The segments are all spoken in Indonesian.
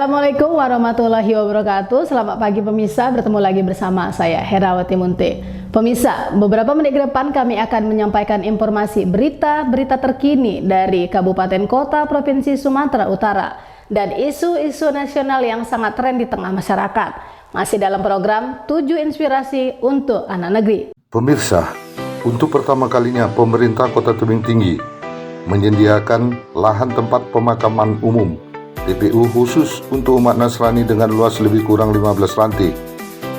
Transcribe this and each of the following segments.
Assalamualaikum warahmatullahi wabarakatuh. Selamat pagi pemirsa, bertemu lagi bersama saya Herawati Munte. Pemirsa, beberapa menit ke depan kami akan menyampaikan informasi berita-berita terkini dari kabupaten kota Provinsi Sumatera Utara dan isu-isu nasional yang sangat tren di tengah masyarakat. Masih dalam program 7 Inspirasi untuk Anak Negeri. Pemirsa, untuk pertama kalinya pemerintah Kota Tebing Tinggi menyediakan lahan tempat pemakaman umum TPU khusus untuk umat Nasrani dengan luas lebih kurang 15 lantai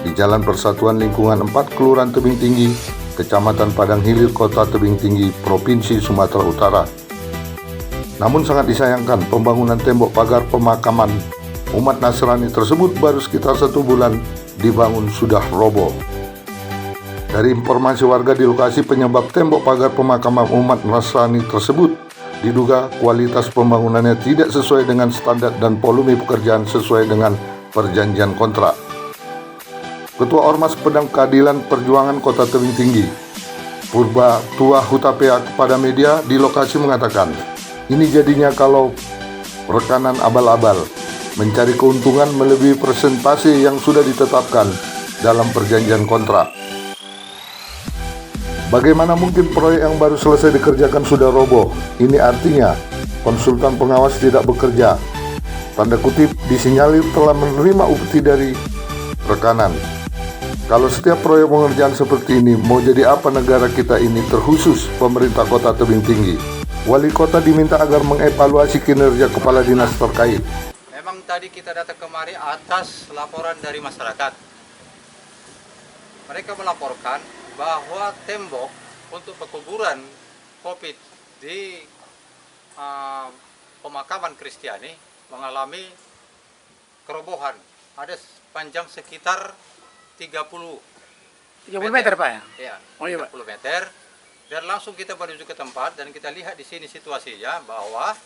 di Jalan Persatuan Lingkungan 4 Kelurahan Tebing Tinggi, Kecamatan Padang Hilir, Kota Tebing Tinggi, Provinsi Sumatera Utara. Namun sangat disayangkan pembangunan tembok pagar pemakaman umat Nasrani tersebut baru sekitar 1 bulan dibangun sudah roboh. Dari informasi warga di lokasi, penyebab tembok pagar pemakaman umat Nasrani tersebut diduga kualitas pembangunannya tidak sesuai dengan standar dan volume pekerjaan sesuai dengan perjanjian kontrak. Ketua Ormas Pedang Keadilan Perjuangan Kota Tebing Tinggi, Purba Tua Hutapea, kepada media di lokasi mengatakan, ini jadinya kalau rekanan abal-abal mencari keuntungan melebihi persentase yang sudah ditetapkan dalam perjanjian kontrak. Bagaimana mungkin proyek yang baru selesai dikerjakan sudah roboh? Ini artinya konsultan pengawas tidak bekerja. Tanda kutip, disinyalir telah menerima upeti dari rekanan. Kalau setiap proyek pengerjaan seperti ini, mau jadi apa negara kita ini, terkhusus pemerintah Kota Tebing Tinggi? Wali kota diminta agar mengevaluasi kinerja kepala dinas terkait. Memang tadi kita datang kemari atas laporan dari masyarakat. Mereka melaporkan bahwa tembok untuk pekuburan COVID di pemakaman Kristiani mengalami kerobohan. Ada panjang sekitar 30 meter, Pak ya? Ya, Oh, iya, 30 meter. Dan langsung kita menuju ke tempat dan kita lihat di sini situasinya bahwa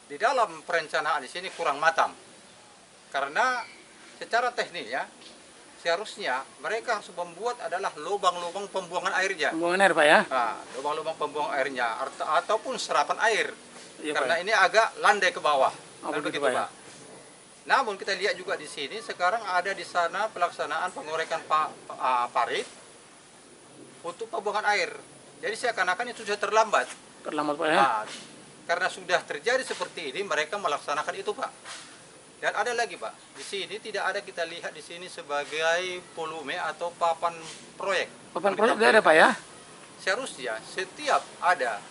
di dalam perencanaan di sini kurang matang. Karena secara teknis ya, seharusnya mereka harus membuat adalah lubang-lubang pembuangan airnya. Pembuangan air, Pak ya? Nah, lubang-lubang pembuangan airnya ataupun serapan air. Iya, Karena Pak. ini agak landai ke bawah. Oh, Kan begitu, begitu, Pak, ya? Pak. Namun kita lihat juga di sini sekarang ada di sana pelaksanaan pengorekan parit untuk pembuangan air. Jadi seakan-akan itu sudah terlambat. Terlambat, Pak ya? Nah, karena sudah terjadi seperti ini, mereka melaksanakan itu, Pak. Dan ada lagi, Pak, di sini tidak ada, kita lihat di sini sebagai volume atau papan proyek. Papan proyek tidak ada, Pak ya? Seharusnya setiap ada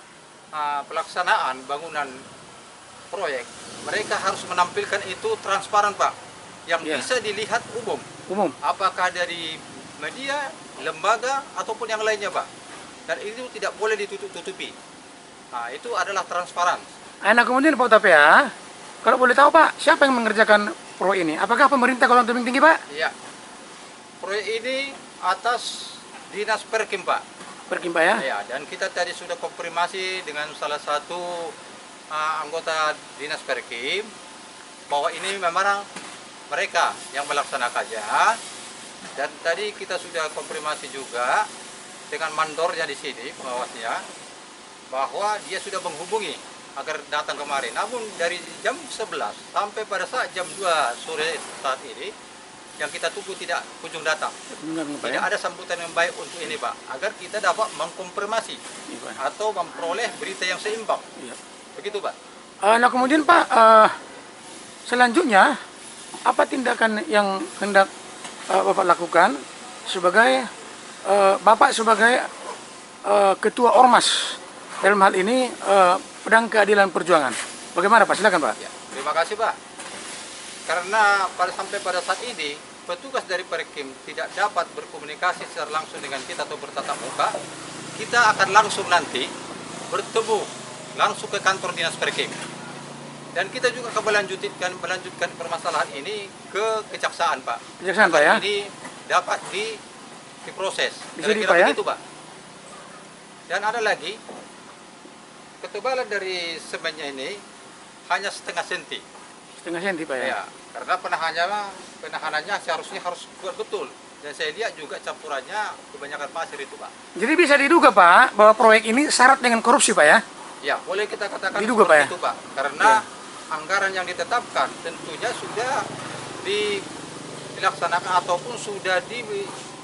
pelaksanaan bangunan proyek, mereka harus menampilkan itu transparan, Pak, yang Iya. bisa dilihat umum. Umum. Apakah dari media, lembaga, ataupun yang lainnya, Pak. Dan itu tidak boleh ditutup-tutupi. Nah, itu adalah transparan. Nah, kemudian Pak Utap ya, kalau boleh tahu Pak, siapa yang mengerjakan proyek ini? Apakah pemerintah Kota Tebing Tinggi, Pak? Iya. Proyek ini atas Dinas Perkim, Pak. Perkim, Pak ya? Ya, dan kita tadi sudah konfirmasi dengan salah satu anggota Dinas Perkim bahwa ini memang mereka yang melaksanakannya. Dan tadi kita sudah konfirmasi juga dengan mandornya di sini, pengawasnya, bahwa dia sudah menghubungi agar datang kemari. Namun dari jam 11 sampai pada saat jam 2 sore saat ini, yang kita tunggu tidak kunjung datang. Pak Tidak ya? ada sambutan yang baik untuk ini, Pak, agar kita dapat mengkonfirmasi Iya, Pak. atau memperoleh berita yang seimbang. Iya. Begitu, Pak. Nah, kemudian Pak, selanjutnya apa tindakan yang hendak Bapak lakukan sebagai Bapak sebagai Ketua Ormas dalam hal ini Pedang Keadilan Perjuangan? Bagaimana, Pak? Silakan, Pak. Ya, terima kasih, Pak. Karena sampai pada saat ini petugas dari Perkim tidak dapat berkomunikasi secara langsung dengan kita atau bertatap muka, kita akan langsung nanti bertemu langsung ke kantor Dinas Perkim. Dan kita juga akan melanjutkan permasalahan ini ke kejaksaan, Pak. Kejaksaan, Pak ya? Ini dapat diproses. Bisa di, Kira-kira Pak ya? begitu, Pak. Dan ada lagi, ketebalan dari semennya ini hanya setengah senti. Setengah senti, Pak ya? Ya, karena penahanannya seharusnya harus kuat betul. Dan saya lihat juga campurannya kebanyakan pasir itu, Pak. Jadi bisa diduga, Pak, bahwa proyek ini syarat dengan korupsi, Pak ya? Ya, boleh kita katakan Diduga, Pak, ya? seperti itu, Pak. Karena anggaran yang ditetapkan tentunya sudah dilaksanakan ataupun sudah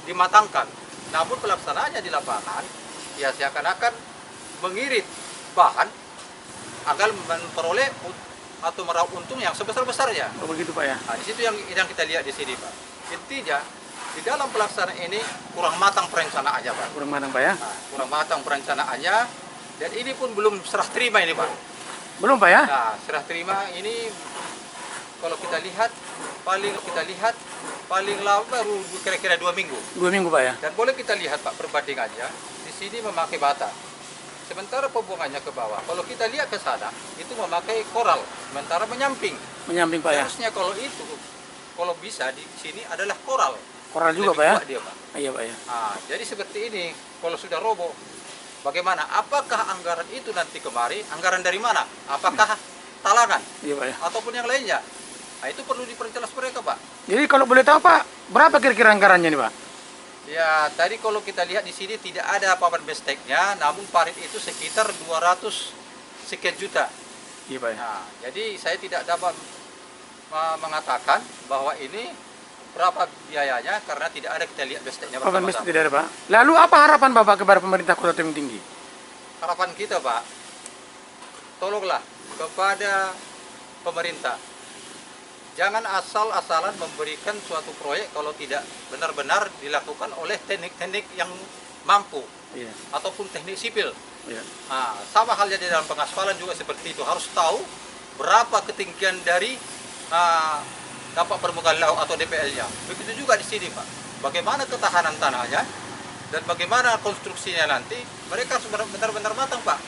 dimatangkan. Namun pelaksanaannya di lapangan ya seakan-akan mengirit bahan agar memperoleh atau meraup untung yang sebesar-besarnya. Oh, begitu Pak ya. Nah, di situ yang kita lihat di sini Pak. Intinya di dalam pelaksanaan ini kurang matang perencanaannya Pak. Kurang matang Pak ya. Nah, kurang matang perencanaannya dan ini pun belum serah terima ini Pak. Belum Pak ya. Nah, serah terima ini kalau kita lihat paling lama baru kira-kira 2 minggu. 2 minggu Pak ya. Dan boleh kita lihat Pak perbandingannya di sini memakai bata. Sementara pembuangannya ke bawah. Kalau kita lihat ke sana itu memakai koral, sementara menyamping. Menyamping Pak ya. Harusnya kalau bisa di sini adalah koral. Koral juga Lebih Pak ya. kuat dia Pak. Iya Pak ya. Nah, jadi seperti ini kalau sudah roboh, bagaimana? Apakah anggaran itu nanti kemari? Anggaran dari mana? Apakah talangan Iya Pak ya. ataupun yang lainnya? Nah, itu perlu diperjelas mereka Pak. Jadi kalau boleh tahu Pak, berapa kira-kira anggarannya nih Pak? Ya, tadi kalau kita lihat di sini tidak ada papan besteknya, namun parit itu sekitar 200 sekian juta. Iya Pak ya. Nah, jadi saya tidak dapat mengatakan bahwa ini berapa biayanya karena tidak ada kita lihat besteknya Papan bestek bersama-sama. tidak ada Pak. Lalu apa harapan Bapak kepada pemerintah Kota Tebing Tinggi? Harapan kita Pak, tolonglah kepada pemerintah, jangan asal-asalan memberikan suatu proyek kalau tidak benar-benar dilakukan oleh teknik-teknik yang mampu Iya. ataupun teknik sipil. Iya. Nah, sama halnya di dalam pengaspalan juga seperti itu, harus tahu berapa ketinggian dari dampak permukaan laut atau DPL-nya. Begitu juga di sini Pak, bagaimana ketahanan tanahnya dan bagaimana konstruksinya nanti, mereka harus benar-benar matang Pak.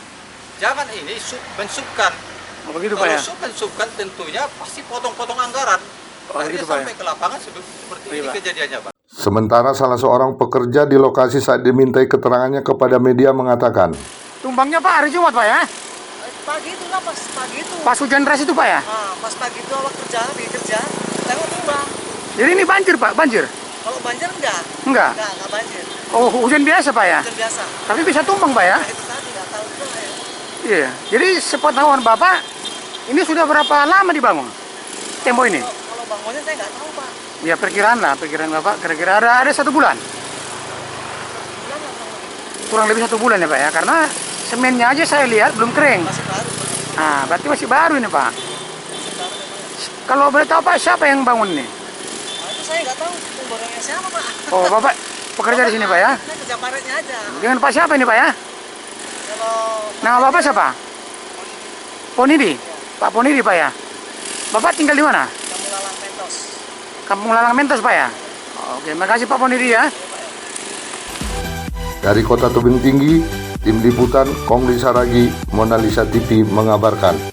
Jangan ini mensubkan. Oh, begitu Pak Kalau ya. mensubkan tentunya pasti potong-potong anggaran. Oh, Akhirnya gitu, Pak, ya. sampai ke lapangan seperti Iya, ini Pak. kejadiannya Pak. Sementara salah seorang pekerja di lokasi saat dimintai keterangannya kepada media mengatakan, Tumbangnya Pak hari Jumat Pak ya. Pagi itu lah, pas pagi itu. Pas hujan deras itu Pak ya. Pas pagi itu awak lagi kerja, tengok tumbang. Jadi ini banjir Pak, banjir? Kalau banjir enggak Enggak. banjir. Oh, hujan biasa Pak ya. Hujan biasa. Tapi bisa tumbang Pak ya. Nah, itu tadi nggak tahu juga ya. Iya. Jadi sepengetahuan Bapak, ini sudah berapa lama dibangun tembok ini? Kalau bangunnya saya nggak tahu Pak. Ya perkiraan lah, perkiraan Bapak kira-kira ada 1 bulan. Bulan nggak tahu. Kurang lebih 1 bulan ya Pak ya, karena semennya aja saya lihat belum kering. Masih baru. Nah, berarti masih baru ini Pak. Masih baru memang. Kalau boleh tahu Pak, siapa yang bangun ini? Nah, itu saya nggak tahu tumbangnya siapa Pak. Oh, Bapak pekerja di sini Pak ya? Saya kerja paretnya aja. Dengan Pak siapa ini Pak ya? Kalau Nama Bapak siapa? Ponidi. Pak Ponidi Pak ya? Bapak tinggal di mana? Kamu Lalang Mentos. Kampung Lalang Mentos Pak ya? Oke, makasih Pak Ponidi ya. dari Kota Tebing Tinggi, Tim Liputan Kongli Saragi, Mona Lisa TV mengabarkan.